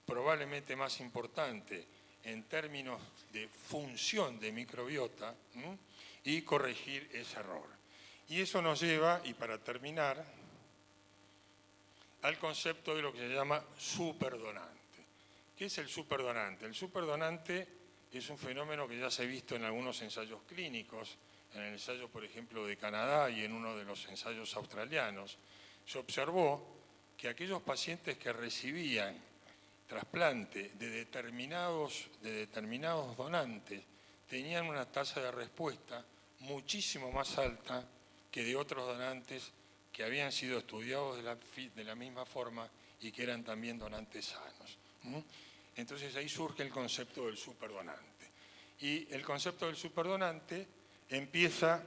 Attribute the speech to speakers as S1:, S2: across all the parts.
S1: probablemente más importante en términos de función de microbiota, y corregir ese error. Y eso nos lleva, y para terminar, al concepto de lo que se llama superdonante. ¿Qué es el superdonante? El superdonante es un fenómeno que ya se ha visto en algunos ensayos clínicos, en el ensayo, por ejemplo, de Canadá y en uno de los ensayos australianos. Se observó que aquellos pacientes que recibían trasplante de determinados donantes tenían una tasa de respuesta muchísimo más alta que de otros donantes que habían sido estudiados de la misma forma y que eran también donantes sanos. Entonces ahí surge el concepto del superdonante. Y el concepto del superdonante empieza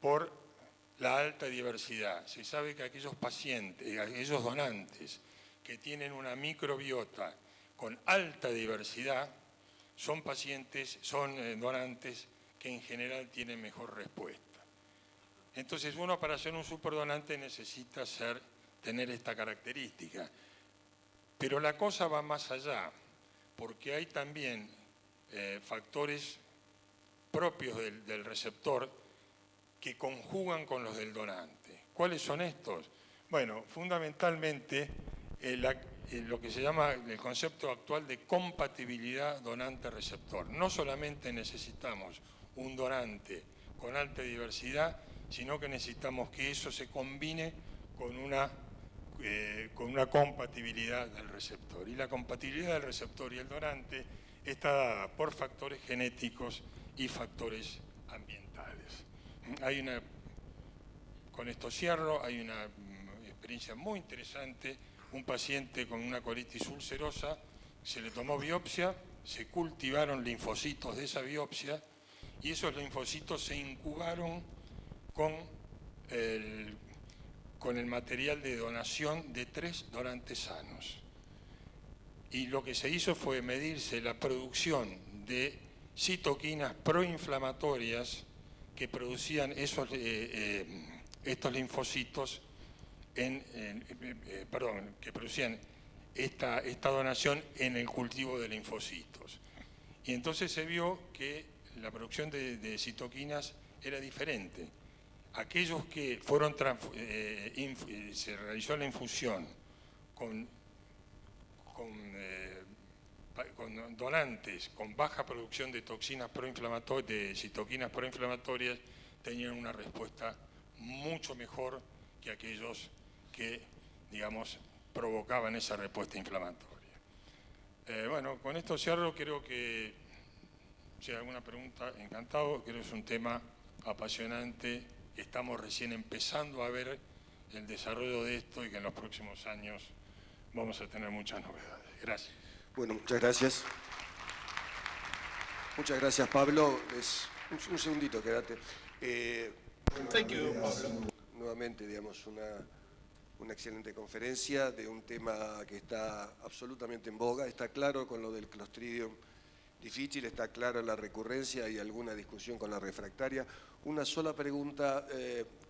S1: por la alta diversidad. Se sabe que aquellos pacientes, aquellos donantes que tienen una microbiota con alta diversidad son donantes que en general tienen mejor respuesta. Entonces uno, para ser un superdonante, necesita tener esta característica. Pero la cosa va más allá, porque hay también factores propios del receptor que conjugan con los del donante. ¿Cuáles son estos? Bueno, fundamentalmente lo que se llama el concepto actual de compatibilidad donante-receptor. No solamente necesitamos un donante con alta diversidad, sino que necesitamos que eso se combine con una compatibilidad del receptor. Y la compatibilidad del receptor y el donante está dada por factores genéticos y factores ambientales. Con esto cierro, hay una experiencia muy interesante. Un paciente con una colitis ulcerosa, se le tomó biopsia, se cultivaron linfocitos de esa biopsia y esos linfocitos se incubaron con el material de donación de 3 donantes sanos. Y lo que se hizo fue medirse la producción de citoquinas proinflamatorias que producían estos linfocitos, que producían esta donación en el cultivo de linfocitos. Y entonces se vio que la producción de citoquinas era diferente. Aquellos que se realizó la infusión con donantes con baja producción de toxinas proinflamatorias, de citoquinas proinflamatorias, tenían una respuesta mucho mejor que aquellos que, digamos, provocaban esa respuesta inflamatoria. Bueno, con esto cierro. Creo que, si hay alguna pregunta, encantado. Creo que es un tema apasionante. Estamos recién empezando a ver el desarrollo de esto y que en los próximos años vamos a tener muchas novedades. Gracias.
S2: Bueno, muchas gracias. Muchas gracias, Pablo. Un segundito, quédate.
S3: Thank you, Pablo.
S2: Nuevamente, digamos, una excelente conferencia de un tema que está absolutamente en boga. Está claro con lo del Clostridium difficile, está claro la recurrencia y alguna discusión con la refractaria. Una sola pregunta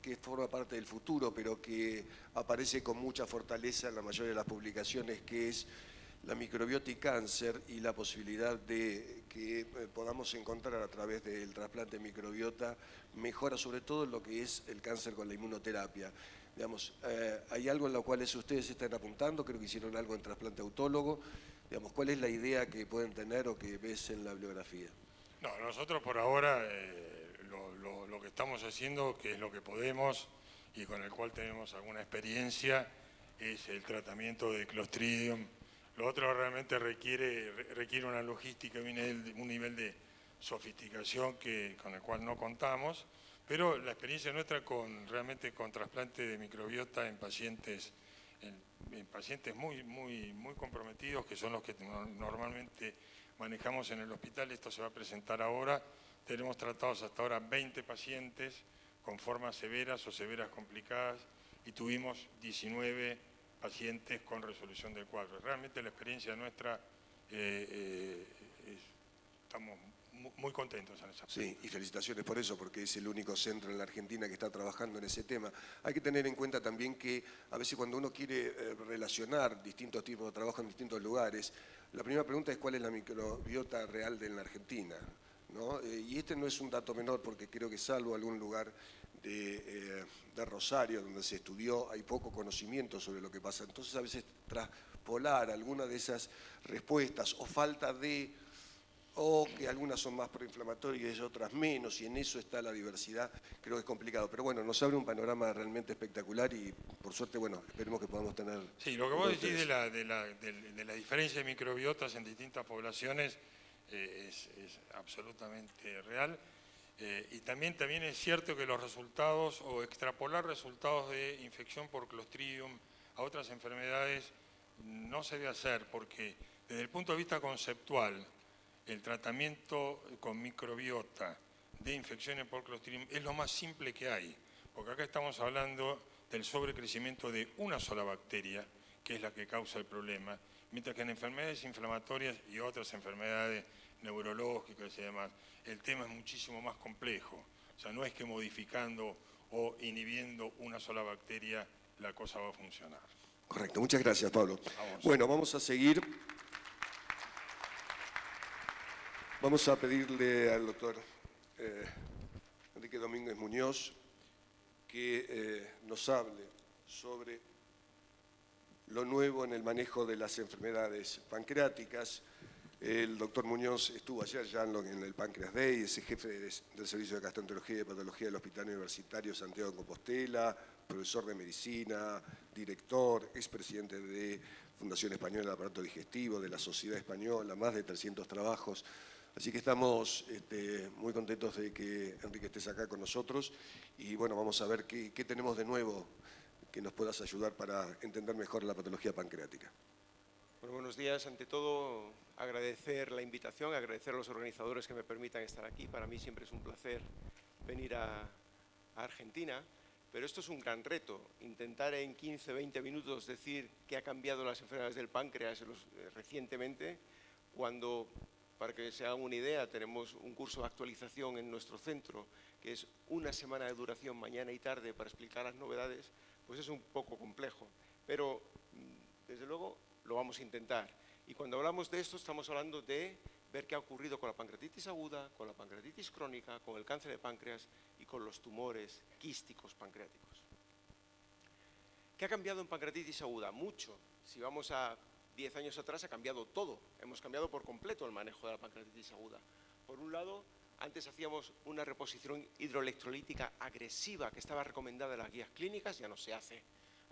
S2: que forma parte del futuro, pero que aparece con mucha fortaleza en la mayoría de las publicaciones, que es la microbiota y cáncer y la posibilidad de que podamos encontrar a través del trasplante de microbiota mejora sobre todo en lo que es el cáncer con la inmunoterapia. Digamos, ¿hay algo en lo cual ustedes están apuntando? Creo que hicieron algo en trasplante autólogo. Digamos, ¿cuál es la idea que pueden tener o que ves en la bibliografía?
S1: No, nosotros por ahora lo que estamos haciendo, que es lo que podemos y con el cual tenemos alguna experiencia, es el tratamiento de Clostridium. Lo otro realmente requiere una logística y un nivel de sofisticación con el cual no contamos, pero la experiencia nuestra realmente con trasplante de microbiota en pacientes muy comprometidos, que son los que normalmente manejamos en el hospital. Esto se va a presentar ahora. Tenemos tratados hasta ahora 20 pacientes con formas severas o severas complicadas y tuvimos 19 pacientes con resolución del cuadro. Realmente la experiencia nuestra, estamos muy contentos en esa.
S2: Sí, y felicitaciones por eso, porque es el único centro en la Argentina que está trabajando en ese tema. Hay que tener en cuenta también que a veces cuando uno quiere relacionar distintos tipos de trabajo en distintos lugares, la primera pregunta es cuál es la microbiota real de la Argentina, ¿no? Y este no es un dato menor, porque creo que salvo algún lugar de Rosario donde se estudió, hay poco conocimiento sobre lo que pasa. Entonces a veces traspolar alguna de esas respuestas o falta de, o que algunas son más proinflamatorias y otras menos, y en eso está la diversidad, creo que es complicado. Pero bueno, nos abre un panorama realmente espectacular y por suerte, bueno, esperemos que podamos tener...
S1: Sí, lo que vos decís de la diferencia de microbiotas en distintas poblaciones es absolutamente real. Y también es cierto que los resultados, o extrapolar resultados de infección por Clostridium a otras enfermedades, no se debe hacer, porque desde el punto de vista conceptual, el tratamiento con microbiota de infecciones por Clostridium es lo más simple que hay, porque acá estamos hablando del sobrecrecimiento de una sola bacteria, que es la que causa el problema, mientras que en enfermedades inflamatorias y otras enfermedades neurológicas y demás, el tema es muchísimo más complejo. O sea, no es que modificando o inhibiendo una sola bacteria la cosa va a funcionar.
S2: Correcto, muchas gracias, Pablo.
S1: Vamos.
S2: Bueno, vamos a seguir. Vamos a pedirle al doctor Enrique Domínguez Muñoz que nos hable sobre lo nuevo en el manejo de las enfermedades pancreáticas. El doctor Muñoz estuvo ayer ya en el Pancreas Day, es el jefe del Servicio de Gastroenterología y Patología del Hospital Universitario Santiago de Compostela, profesor de medicina, director, expresidente de Fundación Española del Aparato Digestivo, de la Sociedad Española, más de 300 trabajos. Así que estamos muy contentos de que Enrique estés acá con nosotros y bueno, vamos a ver qué tenemos de nuevo que nos puedas ayudar para entender mejor la patología pancreática.
S4: Bueno, buenos días. Ante todo, agradecer la invitación, agradecer a los organizadores que me permitan estar aquí. Para mí siempre es un placer venir a Argentina, pero esto es un gran reto. Intentar en 15, 20 minutos decir qué ha cambiado las enfermedades del páncreas recientemente, cuando, para que se hagan una idea, tenemos un curso de actualización en nuestro centro, que es una semana de duración mañana y tarde para explicar las novedades, pues es un poco complejo. Pero, desde luego, lo vamos a intentar. Y cuando hablamos de esto, estamos hablando de ver qué ha ocurrido con la pancreatitis aguda, con la pancreatitis crónica, con el cáncer de páncreas y con los tumores quísticos pancreáticos. ¿Qué ha cambiado en pancreatitis aguda? Mucho. Si vamos a 10 años atrás, ha cambiado todo. Hemos cambiado por completo el manejo de la pancreatitis aguda. Por un lado, antes hacíamos una reposición hidroelectrolítica agresiva que estaba recomendada en las guías clínicas, ya no se hace.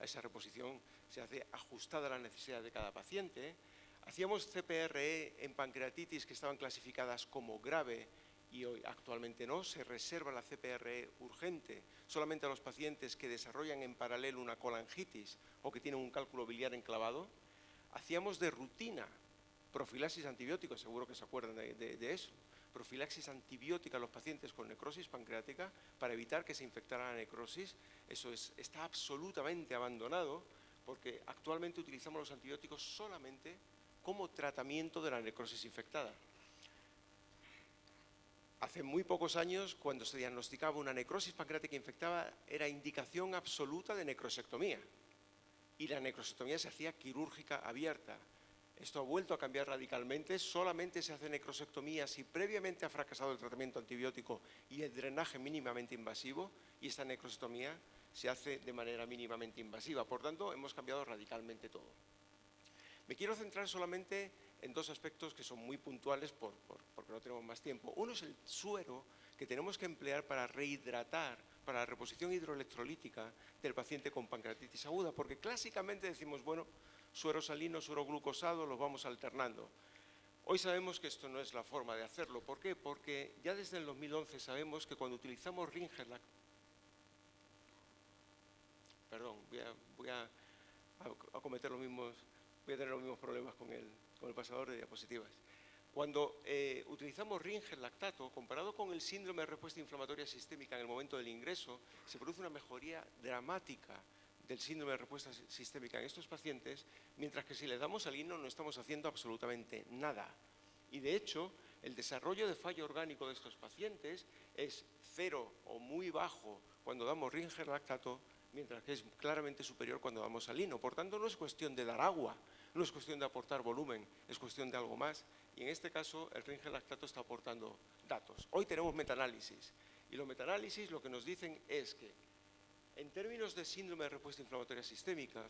S4: A esa reposición se hace ajustada a las necesidades de cada paciente. Hacíamos CPRE en pancreatitis que estaban clasificadas como grave y hoy actualmente no. Se reserva la CPRE urgente solamente a los pacientes que desarrollan en paralelo una colangitis o que tienen un cálculo biliar enclavado. Hacíamos de rutina profilaxis antibiótica, seguro que se acuerdan de eso. Profilaxis antibiótica a los pacientes con necrosis pancreática para evitar que se infectara la necrosis. Eso está absolutamente abandonado porque actualmente utilizamos los antibióticos solamente como tratamiento de la necrosis infectada. Hace muy pocos años, cuando se diagnosticaba una necrosis pancreática infectada, era indicación absoluta de necrosectomía. Y la necrosectomía se hacía quirúrgica abierta. Esto ha vuelto a cambiar radicalmente, solamente se hace necrosectomía si previamente ha fracasado el tratamiento antibiótico y el drenaje mínimamente invasivo, y esta necrosectomía se hace de manera mínimamente invasiva. Por tanto, hemos cambiado radicalmente todo. Me quiero centrar solamente en dos aspectos que son muy puntuales porque no tenemos más tiempo. Uno es el suero que tenemos que emplear para rehidratar, para la reposición hidroelectrolítica del paciente con pancreatitis aguda, porque clásicamente decimos, bueno, suero salino, suero glucosado, los vamos alternando. Hoy sabemos que esto no es la forma de hacerlo. ¿Por qué? Porque ya desde el 2011 sabemos que cuando utilizamos Ringerlac... Perdón, voy a cometer los mismos... Voy a tener los mismos problemas con el pasador de diapositivas. Cuando utilizamos Ringer lactato, comparado con el síndrome de respuesta inflamatoria sistémica en el momento del ingreso, se produce una mejoría dramática del síndrome de respuesta sistémica en estos pacientes, mientras que si les damos salino no estamos haciendo absolutamente nada. Y de hecho, El desarrollo de fallo orgánico de estos pacientes es 0 o muy bajo cuando damos Ringer lactato, mientras que es claramente superior cuando damos salino. Por tanto, no es cuestión de dar agua, no es cuestión de aportar volumen, es cuestión de algo más. Y en este caso, el Ringer lactato está aportando datos. Hoy tenemos metaanálisis, y los metaanálisis lo que nos dicen es que, en términos de síndrome de respuesta inflamatoria sistémica,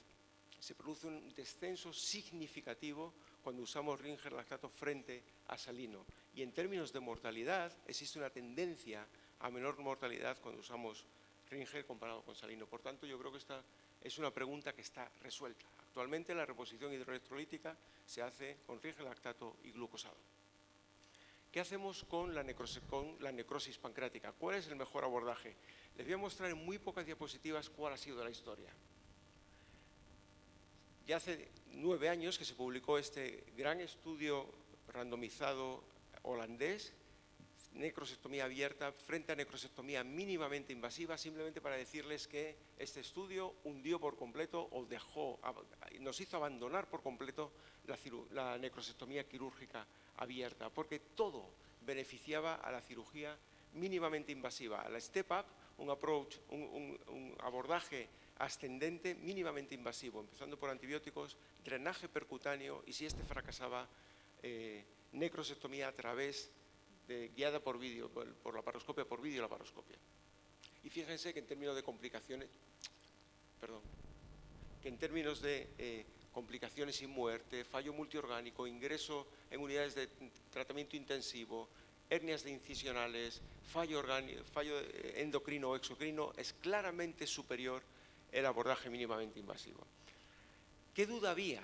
S4: se produce un descenso significativo cuando usamos Ringer lactato frente a salino. Y en términos de mortalidad, existe una tendencia a menor mortalidad cuando usamos Ringer comparado con salino. Por tanto, yo creo que esta es una pregunta que está resuelta. Actualmente la reposición hidroelectrolítica se hace con Ringer lactato y glucosado. ¿Qué hacemos con la necrosis pancreática? ¿Cuál es el mejor abordaje? Les voy a mostrar en muy pocas diapositivas cuál ha sido la historia. Ya hace 9 años que se publicó este gran estudio randomizado holandés, necrosectomía abierta frente a necrosectomía mínimamente invasiva, simplemente para decirles que este estudio hundió por completo o nos hizo abandonar por completo la necrosectomía quirúrgica abierta, porque todo beneficiaba a la cirugía mínimamente invasiva, a la step-up, un abordaje ascendente mínimamente invasivo, empezando por antibióticos, drenaje percutáneo y, si este fracasaba, necrosectomía a través guiada por vídeo, por laparoscopia, por videolaparoscopia. Y fíjense que en términos de complicaciones, complicaciones y muerte, fallo multiorgánico, ingreso en unidades de tratamiento intensivo, hernias de incisionales, fallo endocrino o exocrino, es claramente superior el abordaje mínimamente invasivo. ¿Qué duda había?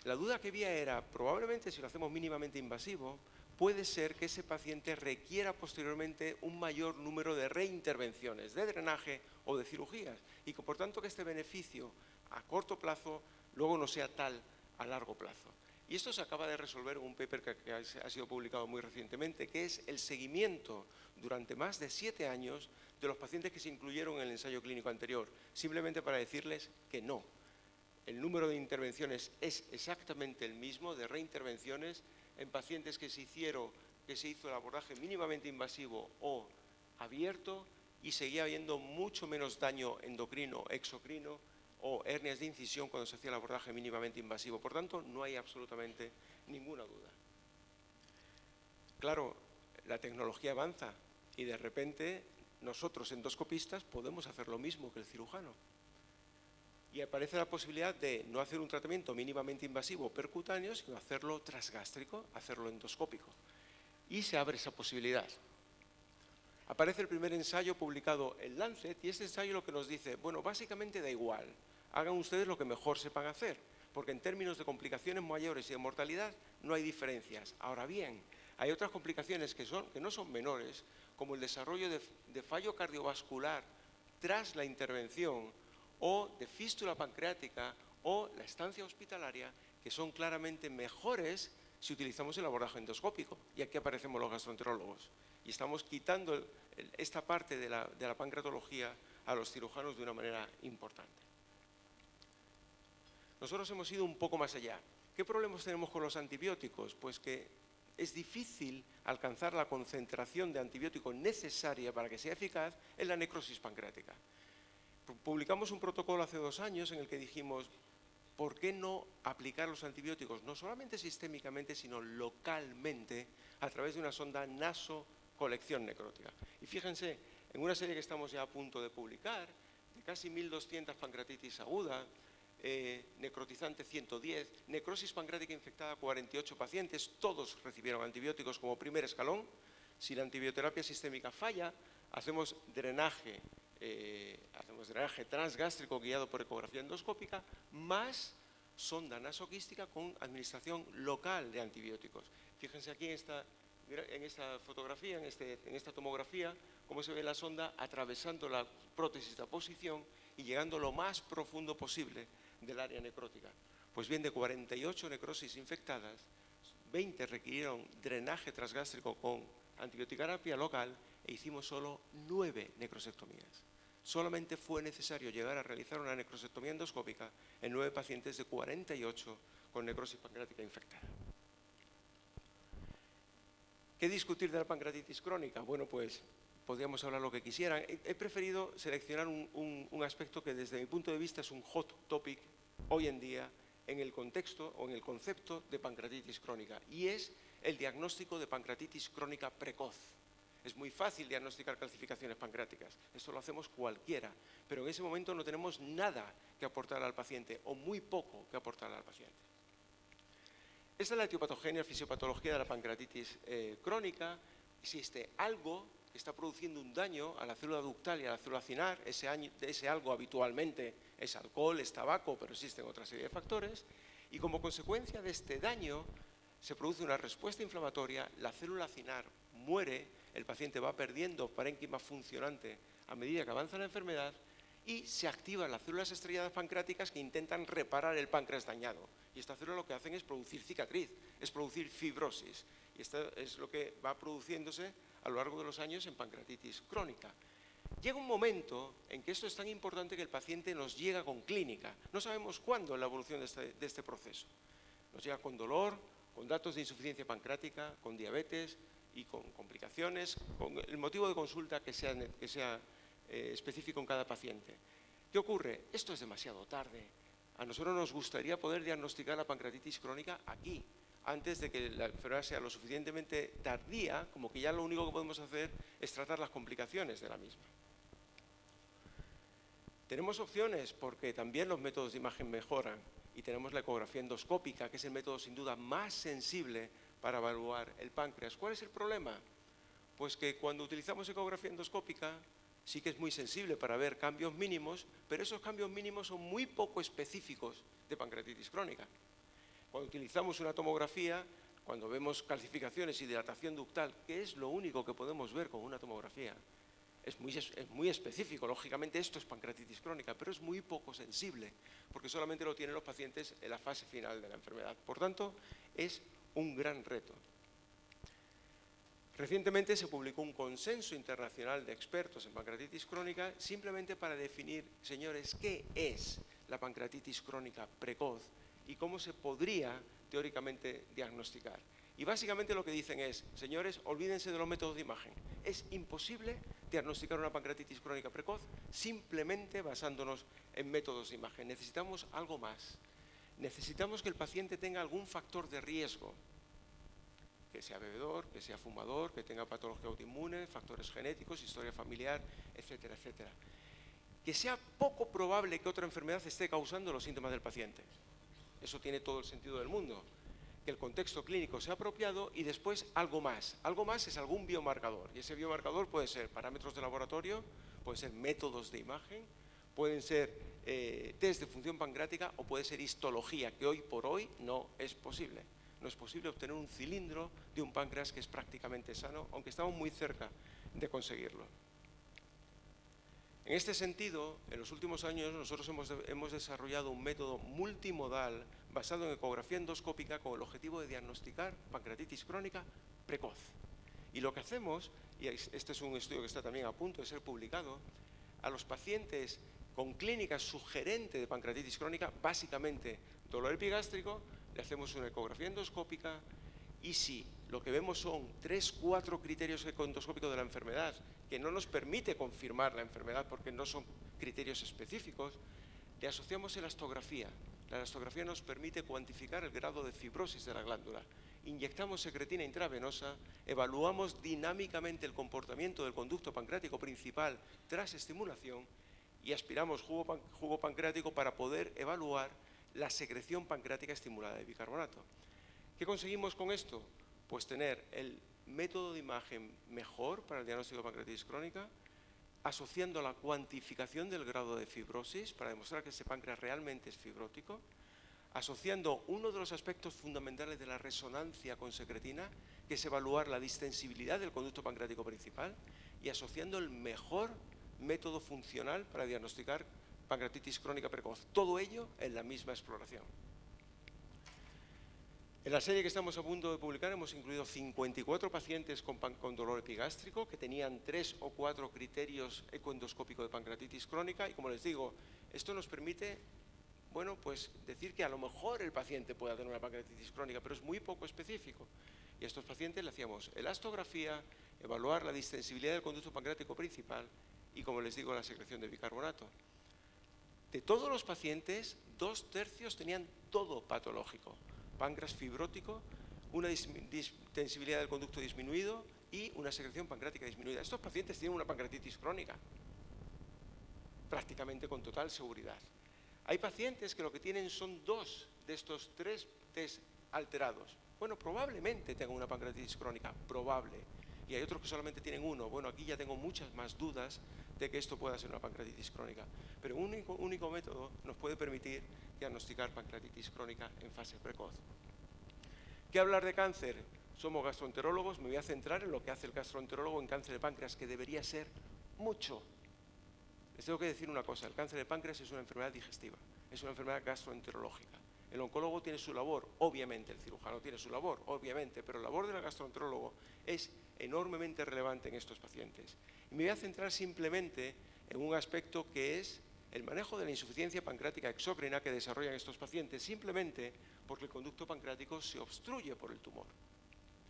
S4: La duda que había era, probablemente si lo hacemos mínimamente invasivo, puede ser que ese paciente requiera posteriormente un mayor número de reintervenciones, de drenaje o de cirugías, y que por tanto que este beneficio a corto plazo luego no sea tal a largo plazo. Y esto se acaba de resolver en un paper que ha sido publicado muy recientemente, que es el seguimiento durante más de 7 años de los pacientes que se incluyeron en el ensayo clínico anterior, simplemente para decirles que no. El número de intervenciones es exactamente el mismo, de reintervenciones, en pacientes que se hizo el abordaje mínimamente invasivo o abierto, y seguía habiendo mucho menos daño endocrino, exocrino o hernias de incisión cuando se hacía el abordaje mínimamente invasivo. Por tanto, no hay absolutamente ninguna duda. Claro, la tecnología avanza y de repente nosotros, endoscopistas, podemos hacer lo mismo que el cirujano. Y aparece la posibilidad de no hacer un tratamiento mínimamente invasivo percutáneo, sino hacerlo transgástrico, hacerlo endoscópico. Y se abre esa posibilidad. Aparece el primer ensayo publicado en Lancet, y este ensayo lo que nos dice, bueno, básicamente da igual, hagan ustedes lo que mejor sepan hacer, porque en términos de complicaciones mayores y de mortalidad no hay diferencias. Ahora bien, hay otras complicaciones que no son menores, como el desarrollo de fallo cardiovascular tras la intervención, o de fístula pancreática, o la estancia hospitalaria, que son claramente mejores si utilizamos el abordaje endoscópico. Y aquí aparecemos los gastroenterólogos. Y estamos quitando esta parte de la pancreatología a los cirujanos de una manera importante. Nosotros hemos ido un poco más allá. ¿Qué problemas tenemos con los antibióticos? Pues que es difícil alcanzar la concentración de antibiótico necesaria para que sea eficaz en la necrosis pancreática. Publicamos un protocolo hace 2 años en el que dijimos, ¿por qué no aplicar los antibióticos no solamente sistémicamente, sino localmente a través de una sonda nasocolección necrótica? Y fíjense, en una serie que estamos ya a punto de publicar, de casi 1.200 pancreatitis aguda, necrotizante 110, necrosis pancreática infectada 48 pacientes, todos recibieron antibióticos como primer escalón. Si la antibioterapia sistémica falla, hacemos drenaje transgástrico guiado por ecografía endoscópica, más sonda nasoquística con administración local de antibióticos. Fíjense aquí en esta fotografía, en esta tomografía, cómo se ve la sonda atravesando la prótesis de aposición y llegando lo más profundo posible del área necrótica. Pues bien, de 48 necrosis infectadas, 20 requirieron drenaje transgástrico con antibioticarapia local e hicimos solo 9 necrosectomías. Solamente fue necesario llegar a realizar una necrosectomía endoscópica en 9 pacientes de 48 con necrosis pancreática infectada. ¿Qué discutir de la pancreatitis crónica? Bueno, pues podríamos hablar lo que quisieran. He preferido seleccionar un aspecto que desde mi punto de vista es un hot topic hoy en día en el contexto o en el concepto de pancreatitis crónica, y es el diagnóstico de pancreatitis crónica precoz. Es muy fácil diagnosticar calcificaciones pancreáticas, esto lo hacemos cualquiera, pero en ese momento no tenemos nada que aportar al paciente o muy poco que aportar al paciente. Esta es la etiopatogenia, fisiopatología de la pancreatitis crónica. Existe algo que está produciendo un daño a la célula ductal y a la célula acinar. Ese algo habitualmente es alcohol, es tabaco, pero existen otra serie de factores. Y como consecuencia de este daño se produce una respuesta inflamatoria, la célula acinar muere, el paciente va perdiendo parénquima funcionante a medida que avanza la enfermedad y se activan las células estrelladas pancreáticas que intentan reparar el páncreas dañado. Y estas células lo que hacen es producir cicatriz, es producir fibrosis. Y esto es lo que va produciéndose a lo largo de los años en pancreatitis crónica. Llega un momento en que esto es tan importante que el paciente nos llega con clínica. No sabemos cuándo en la evolución de este proceso. Nos llega con dolor, con datos de insuficiencia pancreática, con diabetes y con complicaciones, con el motivo de consulta que sea específico en cada paciente. ¿Qué ocurre? Esto es demasiado tarde. A nosotros nos gustaría poder diagnosticar la pancreatitis crónica aquí, antes de que la enfermedad sea lo suficientemente tardía, como que ya lo único que podemos hacer es tratar las complicaciones de la misma. Tenemos opciones porque también los métodos de imagen mejoran y tenemos la ecografía endoscópica, que es el método sin duda más sensible para evaluar el páncreas. ¿Cuál es el problema? Pues que cuando utilizamos ecografía endoscópica sí que es muy sensible para ver cambios mínimos, pero esos cambios mínimos son muy poco específicos de pancreatitis crónica. Cuando utilizamos una tomografía, cuando vemos calcificaciones y dilatación ductal, que es lo único que podemos ver con una tomografía, es muy específico. Lógicamente esto es pancreatitis crónica, pero es muy poco sensible, porque solamente lo tienen los pacientes en la fase final de la enfermedad. Por tanto, es un gran reto. Recientemente se publicó un consenso internacional de expertos en pancreatitis crónica simplemente para definir, señores, qué es la pancreatitis crónica precoz y cómo se podría teóricamente diagnosticar. Y básicamente lo que dicen es, señores, olvídense de los métodos de imagen. Es imposible diagnosticar una pancreatitis crónica precoz simplemente basándonos en métodos de imagen. Necesitamos algo más. Necesitamos que el paciente tenga algún factor de riesgo, que sea bebedor, que sea fumador, que tenga patología autoinmune, factores genéticos, historia familiar, etcétera, etcétera. Que sea poco probable que otra enfermedad esté causando los síntomas del paciente. Eso tiene todo el sentido del mundo. Que el contexto clínico sea apropiado y después algo más. Algo más es algún biomarcador. Y ese biomarcador puede ser parámetros de laboratorio, pueden ser métodos de imagen, pueden ser test de función pancreática o puede ser histología, que hoy por hoy no es posible. No es posible obtener un cilindro de un páncreas que es prácticamente sano, aunque estamos muy cerca de conseguirlo. En este sentido, en los últimos años nosotros hemos desarrollado un método multimodal basado en ecografía endoscópica con el objetivo de diagnosticar pancreatitis crónica precoz. Y lo que hacemos, y este es un estudio que está también a punto de ser publicado, a los pacientes con clínica sugerente de pancreatitis crónica, básicamente dolor epigástrico, le hacemos una ecografía endoscópica y si lo que vemos son 3-4 criterios endoscópicos de la enfermedad que no nos permite confirmar la enfermedad porque no son criterios específicos, le asociamos elastografía. La elastografía nos permite cuantificar el grado de fibrosis de la glándula. Inyectamos secretina intravenosa, evaluamos dinámicamente el comportamiento del conducto pancreático principal tras estimulación y aspiramos jugo pancreático para poder evaluar la secreción pancreática estimulada de bicarbonato. ¿Qué conseguimos con esto? Pues tener el método de imagen mejor para el diagnóstico de pancreatitis crónica, asociando la cuantificación del grado de fibrosis para demostrar que ese páncreas realmente es fibrótico, asociando uno de los aspectos fundamentales de la resonancia con secretina, que es evaluar la distensibilidad del conducto pancreático principal, y asociando el mejor método funcional para diagnosticar pancreatitis crónica precoz. Todo ello en la misma exploración. En la serie que estamos a punto de publicar hemos incluido 54 pacientes con dolor epigástrico que tenían 3 o 4 criterios ecoendoscópicos de pancreatitis crónica y, como les digo, esto nos permite bueno, pues decir que a lo mejor el paciente pueda tener una pancreatitis crónica, pero es muy poco específico. Y a estos pacientes le hacíamos elastografía, evaluar la distensibilidad del conducto pancreático principal y, como les digo, la secreción de bicarbonato. De todos los pacientes, 2/3 tenían todo patológico. Páncreas fibrótico, una distensibilidad del conducto disminuido y una secreción pancreática disminuida. Estos pacientes tienen una pancreatitis crónica, prácticamente con total seguridad. Hay pacientes que lo que tienen son 2 de estos 3 test alterados. Bueno, probablemente tengan una pancreatitis crónica, probable. Y hay otros que solamente tienen 1. Bueno, aquí ya tengo muchas más dudas de que esto pueda ser una pancreatitis crónica. Pero un único método nos puede permitir diagnosticar pancreatitis crónica en fase precoz. ¿Qué hablar de cáncer? Somos gastroenterólogos, me voy a centrar en lo que hace el gastroenterólogo en cáncer de páncreas, que debería ser mucho. Les tengo que decir una cosa, el cáncer de páncreas es una enfermedad digestiva, es una enfermedad gastroenterológica. El oncólogo tiene su labor, obviamente, el cirujano tiene su labor, obviamente, pero la labor del gastroenterólogo es enormemente relevante en estos pacientes. Y me voy a centrar simplemente en un aspecto que es el manejo de la insuficiencia pancreática exócrina que desarrollan estos pacientes, simplemente porque el conducto pancreático se obstruye por el tumor.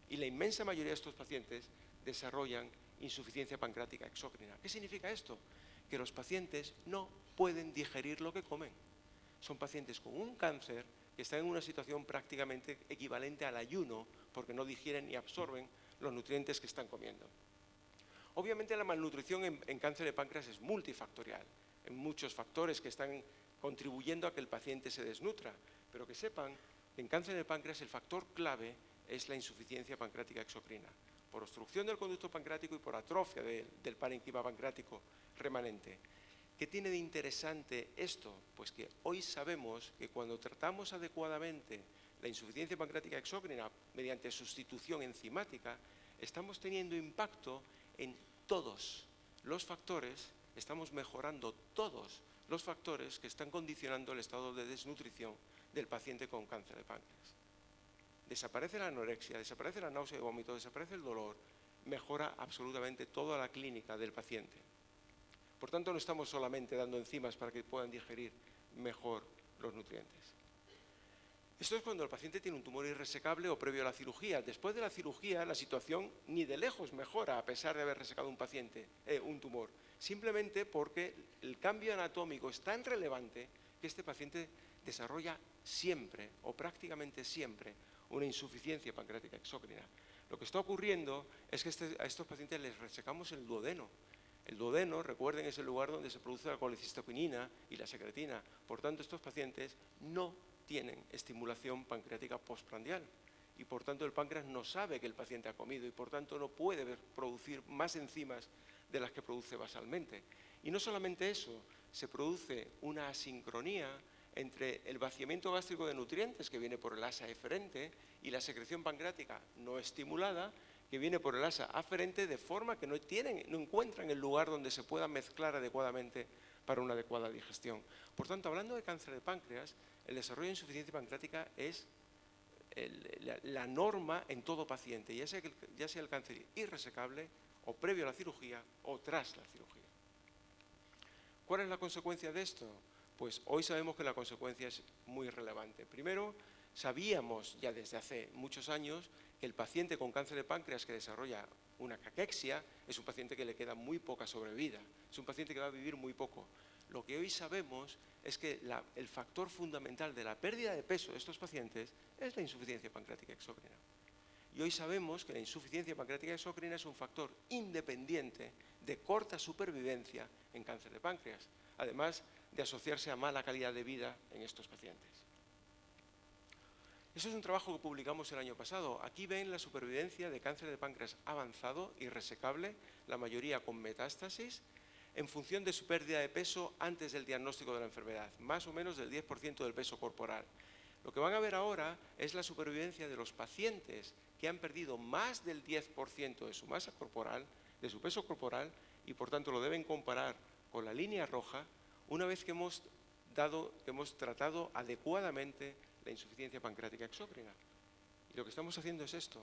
S4: Y la inmensa mayoría de estos pacientes desarrollan insuficiencia pancreática exócrina. ¿Qué significa esto? Que los pacientes no pueden digerir lo que comen. Son pacientes con un cáncer que están en una situación prácticamente equivalente al ayuno porque no digieren ni absorben los nutrientes que están comiendo. Obviamente la malnutrición en cáncer de páncreas es multifactorial. Hay muchos factores que están contribuyendo a que el paciente se desnutra, pero que sepan que en cáncer de páncreas el factor clave es la insuficiencia pancreática exocrina, por obstrucción del conducto pancreático y por atrofia del parénquima pancreático remanente. ¿Qué tiene de interesante esto? Pues que hoy sabemos que cuando tratamos adecuadamente la insuficiencia pancreática exócrina mediante sustitución enzimática, estamos teniendo impacto en todos los factores, estamos mejorando todos los factores que están condicionando el estado de desnutrición del paciente con cáncer de páncreas. Desaparece la anorexia, desaparece la náusea y vómito, desaparece el dolor, mejora absolutamente toda la clínica del paciente. Por tanto, no estamos solamente dando enzimas para que puedan digerir mejor los nutrientes. Esto es cuando el paciente tiene un tumor irresecable o previo a la cirugía. Después de la cirugía, la situación ni de lejos mejora a pesar de haber resecado un tumor. Simplemente porque el cambio anatómico es tan relevante que este paciente desarrolla siempre o prácticamente siempre una insuficiencia pancreática exócrina. Lo que está ocurriendo es que a estos pacientes les resecamos el duodeno. El duodeno, recuerden, es el lugar donde se produce la colecistoquinina y la secretina. Por tanto, estos pacientes no tienen estimulación pancreática postprandial y por tanto el páncreas no sabe que el paciente ha comido y por tanto no puede producir más enzimas de las que produce basalmente. Y no solamente eso, se produce una asincronía entre el vaciamiento gástrico de nutrientes que viene por el asa eferente y la secreción pancreática no estimulada que viene por el asa aferente, de forma que no encuentran el lugar donde se puedan mezclar adecuadamente para una adecuada digestión. Por tanto, hablando de cáncer de páncreas, el desarrollo de insuficiencia pancreática es la norma en todo paciente, ya sea el cáncer irresecable o previo a la cirugía o tras la cirugía. ¿Cuál es la consecuencia de esto? Pues hoy sabemos que la consecuencia es muy relevante. Primero, sabíamos ya desde hace muchos años que el paciente con cáncer de páncreas que desarrolla una caquexia es un paciente que le queda muy poca sobrevida, es un paciente que va a vivir muy poco. Lo que hoy sabemos es que el factor fundamental de la pérdida de peso de estos pacientes es la insuficiencia pancreática exócrina. Y hoy sabemos que la insuficiencia pancreática exócrina es un factor independiente de corta supervivencia en cáncer de páncreas, además de asociarse a mala calidad de vida en estos pacientes. Eso es un trabajo que publicamos el año pasado. Aquí ven la supervivencia de cáncer de páncreas avanzado, irresecable, la mayoría con metástasis, en función de su pérdida de peso antes del diagnóstico de la enfermedad, más o menos del 10% del peso corporal. Lo que van a ver ahora es la supervivencia de los pacientes que han perdido más del 10% de su masa corporal, de su peso corporal, y por tanto lo deben comparar con la línea roja una vez que hemos tratado adecuadamente la insuficiencia pancreática exócrina. Y lo que estamos haciendo es esto.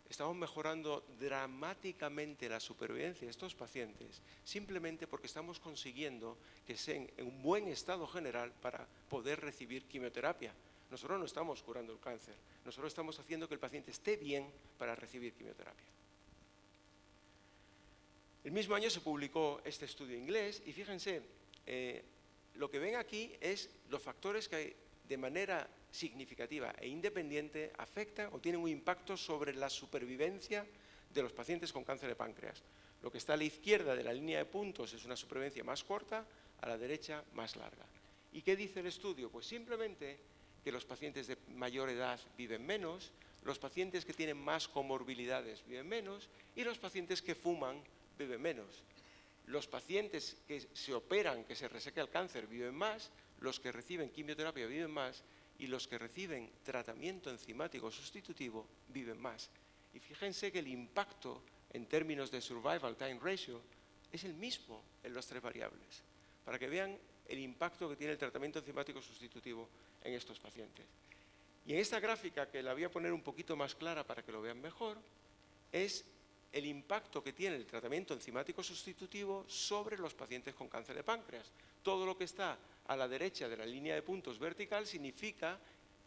S4: estamos mejorando dramáticamente la supervivencia de estos pacientes simplemente porque estamos consiguiendo que estén en un buen estado general para poder recibir quimioterapia. Nosotros no estamos curando el cáncer, nosotros estamos haciendo que el paciente esté bien para recibir quimioterapia. El mismo año se publicó este estudio inglés y fíjense, lo que ven aquí es los factores que de manera significativa e independiente afectan o tienen un impacto sobre la supervivencia de los pacientes con cáncer de páncreas. Lo que está a la izquierda de la línea de puntos es una supervivencia más corta, a la derecha más larga. ¿Y qué dice el estudio? Pues simplemente que los pacientes de mayor edad viven menos, los pacientes que tienen más comorbilidades viven menos y los pacientes que fuman viven menos. Los pacientes que se operan, que se reseca el cáncer, viven más, los que reciben quimioterapia viven más y los que reciben tratamiento enzimático sustitutivo viven más. Y fíjense que el impacto en términos de survival time ratio es el mismo en las tres variables, para que vean el impacto que tiene el tratamiento enzimático sustitutivo en estos pacientes. Y en esta gráfica, que la voy a poner un poquito más clara para que lo vean mejor, es el impacto que tiene el tratamiento enzimático sustitutivo sobre los pacientes con cáncer de páncreas. Todo lo que está a la derecha de la línea de puntos vertical significa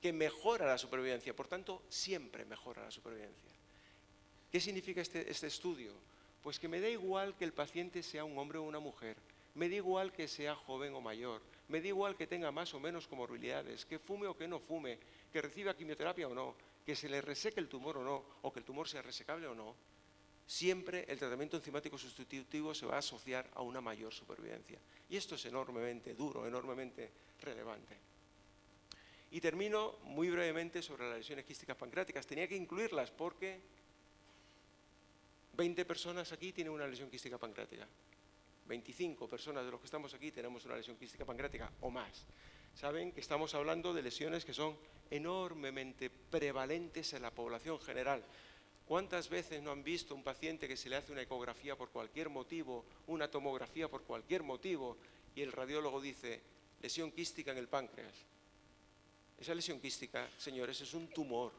S4: que mejora la supervivencia, por tanto, siempre mejora la supervivencia. ¿Qué significa este estudio? Pues que me da igual que el paciente sea un hombre o una mujer, me da igual que sea joven o mayor, me da igual que tenga más o menos comorbilidades, que fume o que no fume, que reciba quimioterapia o no, que se le reseque el tumor o no, o que el tumor sea resecable o no. Siempre el tratamiento enzimático sustitutivo se va a asociar a una mayor supervivencia. Y esto es enormemente duro, enormemente relevante. Y termino muy brevemente sobre las lesiones quísticas pancreáticas. Tenía que incluirlas porque 20 personas aquí tienen una lesión quística pancreática. 25 personas de los que estamos aquí tenemos una lesión quística pancreática o más. Saben que estamos hablando de lesiones que son enormemente prevalentes en la población general. ¿Cuántas veces no han visto un paciente que se le hace una ecografía por cualquier motivo, una tomografía por cualquier motivo, y el radiólogo dice, lesión quística en el páncreas? Esa lesión quística, señores, es un tumor.